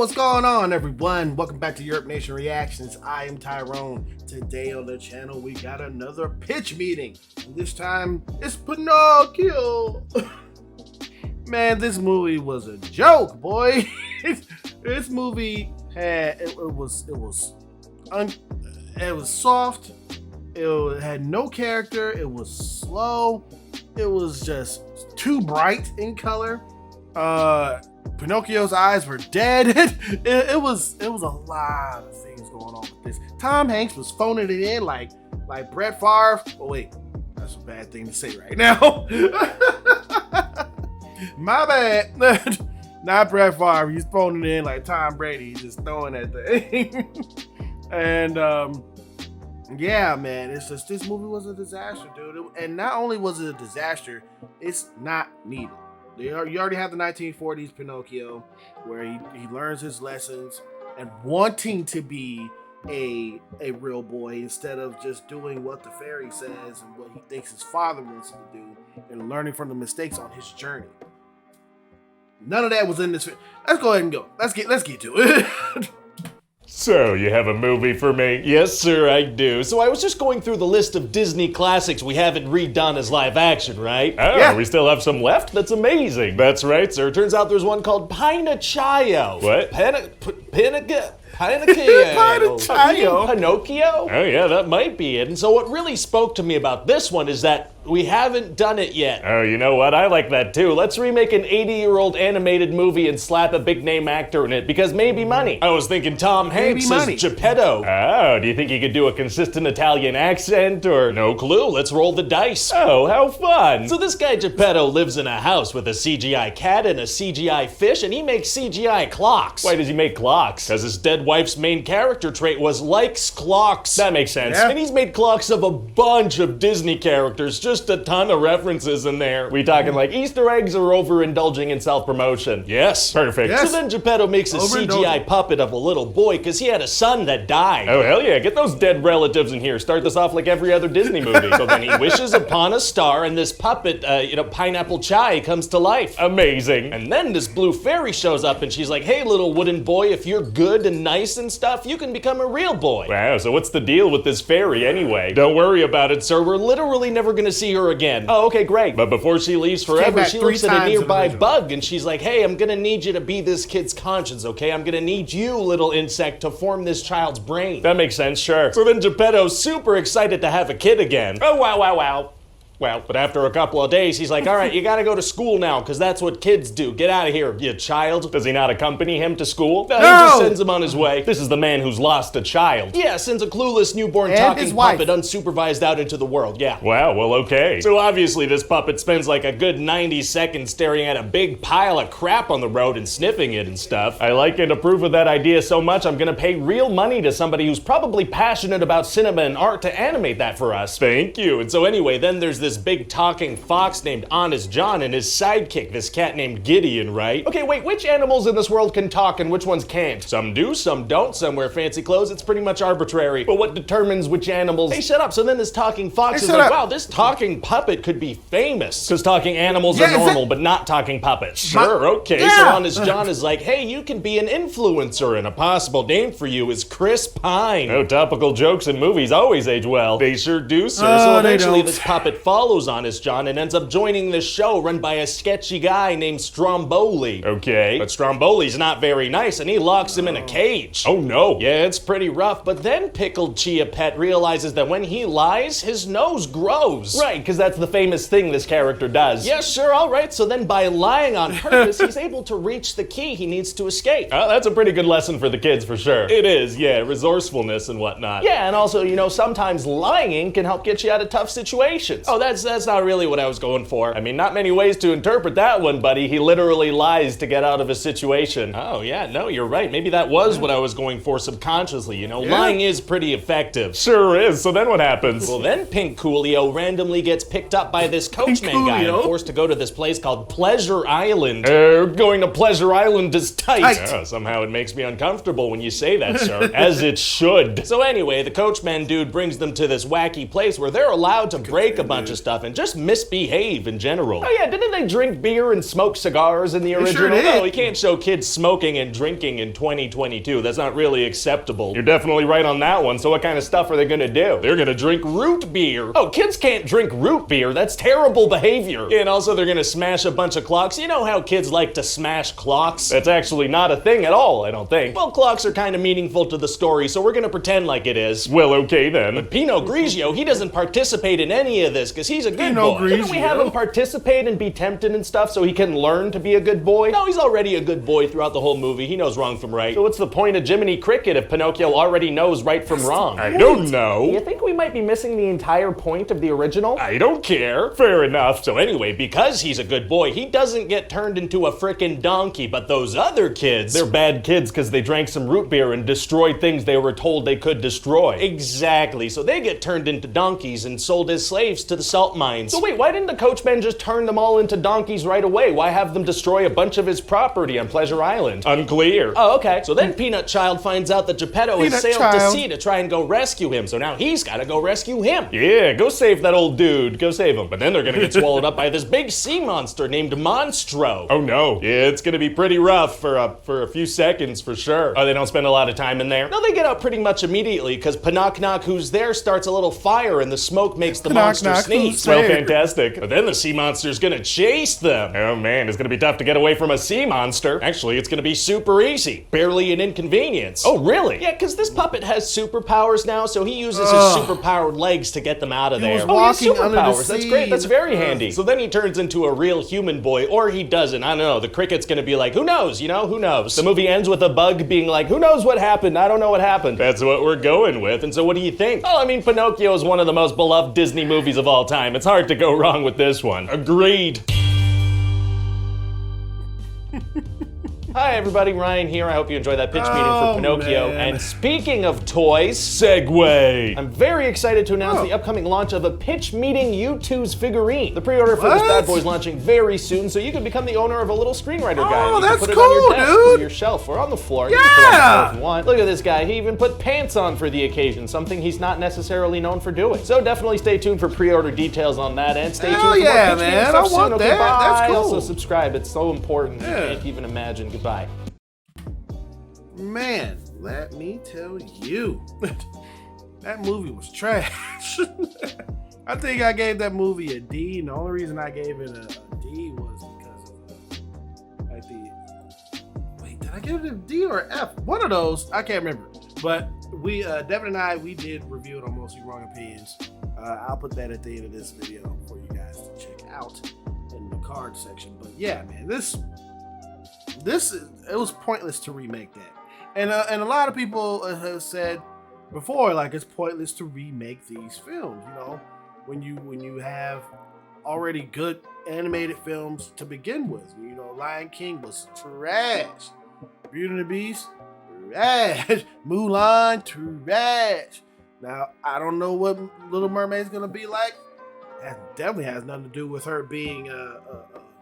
what's going on, everyone? Welcome back to YURP Nation Reactions. I am Tyrone. Today on the channel, we got another pitch meeting. This time, it's Pinocchio. Man, this movie was a joke, boy. This movie had it was soft. It had no character. It was slow. It was just too bright in color. Pinocchio's eyes were dead. It was a lot of things going on with this. Tom Hanks was phoning it in like Brett Favre. Oh wait, that's a bad thing to say right now. My bad. Not Brett Favre. He's phoning it in like Tom Brady. He's just throwing that thing. And yeah, man, it's just this movie was a disaster, dude. And not only was it a disaster, it's not needed. You already have the 1940s Pinocchio, where he learns his lessons and wanting to be a real boy instead of just doing what the fairy says and what he thinks his father wants him to do and learning from the mistakes on his journey. None of that was in this. Let's go ahead and go. Let's get to it. So, you have a movie for me? Yes, sir, I do. So I was just going through the list of Disney classics we haven't redone as live action, right? Oh, Yeah. we still have some left? That's amazing. That's right, sir. Turns out there's one called Pinocchio. What? Pinocchio. Pinocchio? Pinocchio? Oh yeah, that might be it. And so what really spoke to me about this one is that we haven't done it yet. Oh, you know what? I like that too. Let's remake an 80-year-old animated movie and slap a big-name actor in it, because maybe money. I was thinking Tom Hanks as money. Geppetto. Oh, do you think he could do a consistent Italian accent, or? No clue. Let's roll the dice. Oh, how fun. So this guy Geppetto lives in a house with a CGI cat and a CGI fish, and he makes CGI clocks. Why does he make clocks? Because his dead wife's main character trait was likes clocks. That makes sense. Yeah. And he's made clocks of a bunch of Disney characters, just a ton of references in there. We talking like Easter eggs or overindulging in self-promotion? Yes. Perfect. Yes. So then Geppetto makes a CGI Overindulgent. puppet of a little boy because he had a son that died. Oh, hell yeah. Get those dead relatives in here. Start this off like every other Disney movie. So then he wishes upon a star, and this puppet, Pineapple Chai, comes to life. Amazing. And then this blue fairy shows up and she's like, hey, little wooden boy, if you're good and nice and stuff, you can become a real boy. Wow, so what's the deal with this fairy anyway? Don't worry about it, sir. We're literally never gonna see her again. Oh, okay, great. But before she leaves forever, back she 3 looks at a times in the nearby original. bug and she's like, hey, I'm gonna need you to be this kid's conscience, okay? I'm gonna need you, little insect, to form this child's brain. That makes sense, sure. So then Geppetto's super excited to have a kid again. Oh, wow, wow, wow. Well, but after a couple of days, he's like, all right, you gotta go to school now, because that's what kids do. Get out of here, you child. Does he not accompany him to school? No, he just sends him on his way. This is the man who's lost a child. Yeah, sends a clueless newborn And talking his wife. puppet unsupervised out into the world, yeah. Wow, well, okay. So obviously this puppet spends like a good 90 seconds staring at a big pile of crap on the road and sniffing it and stuff. I like and approve of that idea so much, I'm gonna pay real money to somebody who's probably passionate about cinema and art to animate that for us. Thank you. And so anyway, then there's this big talking fox named Honest John and his sidekick, this cat named Gideon, right? Okay, wait, which animals in this world can talk and which ones can't? Some do, some don't, some wear fancy clothes. It's pretty much arbitrary. But what determines which animals? Hey, shut up. So then this talking fox is shut like, up. wow, this talking puppet could be famous. Because talking animals Yeah, are is normal, it- but not talking puppets. Sure, okay. So Yeah. Honest John is like, hey, you can be an influencer, and a possible name for you is Chris Pine. No, topical jokes in movies always age well. They sure do, sir. Oh, So they eventually don't. this puppet follows Honest John and ends up joining this show run by a sketchy guy named Stromboli. Okay. But Stromboli's not very nice and he locks him in a cage. Oh no. Yeah, it's pretty rough, but then Pickled Chia Pet realizes that when he lies, his nose grows. Right, because that's the famous thing this character does. Yeah, sure, all right. So then by lying on purpose, he's able to reach the key he needs to escape. Oh, that's a pretty good lesson for the kids for sure. It is, yeah, resourcefulness and whatnot. Yeah, and also, sometimes lying can help get you out of tough situations. Oh, that's not really what I was going for. I mean, not many ways to interpret that one, buddy. He literally lies to get out of a situation. Oh, yeah, no, you're right. Maybe that was what I was going for subconsciously, Lying is pretty effective. Sure is. So then what happens? Well, then Pink Coolio randomly gets picked up by this coachman guy and Coolio? forced to go to this place called Pleasure Island. Going to Pleasure Island is tight. Tight. Oh, somehow it makes me uncomfortable when you say that, sir. As it should. So anyway, the coachman dude brings them to this wacky place where they're allowed to break a bunch of of stuff and just misbehave in general. Oh yeah, didn't they drink beer and smoke cigars in the They original? sure did. No, we can't show kids smoking and drinking in 2022. That's not really acceptable. You're definitely right on that one. So what kind of stuff are they gonna do? They're gonna drink root beer. Oh, kids can't drink root beer. That's terrible behavior. And also they're gonna smash a bunch of clocks. You know how kids like to smash clocks? That's actually not a thing at all, I don't think. Well, clocks are kind of meaningful to the story, so we're gonna pretend like it is. Well, okay then. But Pinot Grigio, he doesn't participate in any of this because he's a good Pinot boy. Grigio. Shouldn't we have him participate and be tempted and stuff so he can learn to be a good boy? No, he's already a good boy throughout the whole movie. He knows wrong from right. So what's the point of Jiminy Cricket if Pinocchio already knows right from wrong? I don't know. You think we might be missing the entire point of the original? I don't care. Fair enough. So anyway, because he's a good boy, he doesn't get turned into a frickin' donkey, but those other kids, They're bad kids because they drank some root beer and destroyed things they were told they could destroy. exactly. So they get turned into donkeys and sold as slaves to the salt mines. So wait, why didn't the coachman just turn them all into donkeys right away? Why have them destroy a bunch of his property on Pleasure Island? Unclear. Oh, okay. So then Peanut Child finds out that Geppetto has Peanut sailed Child. to sea to try and go rescue him. So now he's got to go rescue him. Yeah, go save that old dude. Go save him. But then they're gonna get swallowed up by this big sea monster named Monstro. Oh no. Yeah, it's gonna be pretty rough for a few seconds for sure. Oh, they don't spend a lot of time in there? No, they get out pretty much immediately because Knock, who's there, starts a little fire and the smoke makes the Knock, monster knock, sneeze. who's Well, there? fantastic. But then the sea monster's gonna chase them. Oh man, it's gonna be tough to get away from a sea monster. Actually, it's gonna be super easy. Barely an inconvenience. Oh, really? Yeah, because this puppet has superpowers now, so he uses his superpowered legs to get them out of He was there. walking Oh, he has under the superpowers. That's sea. great. That's very handy. So then he turns into a real human boy, or he doesn't. I don't know. The cricket's gonna be like, who knows? You know, who knows? The movie ends with a bug being like, who knows what happened? I don't know what happened. That's what we're going with. And so what do you think? Well, I mean, Pinocchio is one of the most beloved Disney movies of all time. It's hard to go wrong with this one. Agreed. Hi everybody, Ryan here. I hope you enjoyed that pitch meeting Oh, for Pinocchio. man. And speaking of toys, Segway. I'm very excited to announce Oh. the upcoming launch of a Pitch Meeting U2's figurine. The pre-order for this What? bad boy is launching very soon, so you can become the owner of a little screenwriter guide. Oh, You can that's put it on your cool, desk dude. or your shelf or on the floor. You can put it on the Yeah. floor if you want. Look at this guy. He even put pants on for the occasion, something he's not necessarily known for doing. So definitely stay tuned for pre-order details on that, and stay Hell tuned for yeah, more Pitch man. Meeting I stuff soon. want Okay, that. That's bye. cool. Also subscribe. It's so important. You Yeah. can't even imagine. Goodbye. Man, let me tell you, that movie was trash. I think I gave that movie a D, and the only reason I gave it a D was because of like wait, did I give it a D or an F? One of those, I can't remember. But we, Devin and I, we did review it on Mostly Wrong Opinions. I'll put that at the end of this video for you guys to check out in the card section. But yeah, man, it was pointless to remake that. And a lot of people have said before, like, it's pointless to remake these films. You know, when you have already good animated films to begin with. You know, Lion King was trash. Beauty and the Beast, trash. Mulan, trash. Now I don't know what Little Mermaid's gonna be like. That definitely has nothing to do with her being a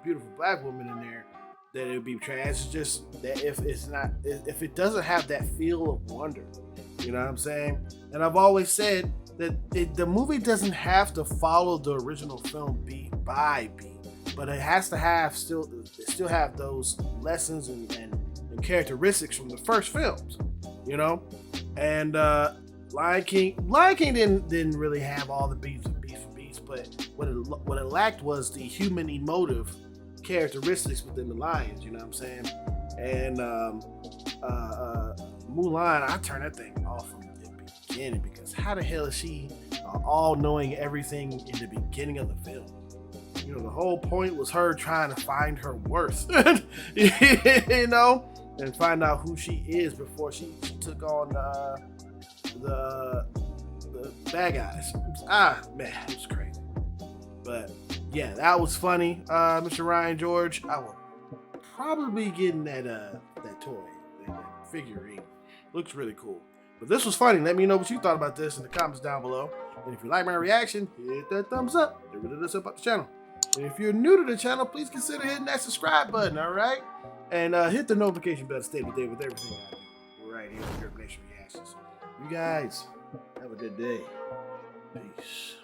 beautiful black woman in there. That it would be trash. It's just that if it doesn't have that feel of wonder, you know what I'm saying? And I've always said that the movie doesn't have to follow the original film beat by beat, but it has to have still have those lessons and characteristics from the first films, you know. And Lion King didn't really have all the beats, but what it lacked was the human emotive characteristics within the lions, you know what I'm saying? And Mulan, I turned that thing off from the beginning because how the hell is she all knowing everything in the beginning of the film? You know, the whole point was her trying to find her worth, you know, and find out who she is before she took on the bad guys. Man, it was crazy. But yeah, that was funny, Mr. Ryan George. I will probably be getting that toy, that figurine. Looks really cool. But this was funny. Let me know what you thought about this in the comments down below. And if you like my reaction, hit that thumbs up. It really does help out the channel. And if you're new to the channel, please consider hitting that subscribe button, all right? And hit the notification bell to stay up to date with everything I do right here on YURP Nation Reactions. You guys, have a good day. Peace.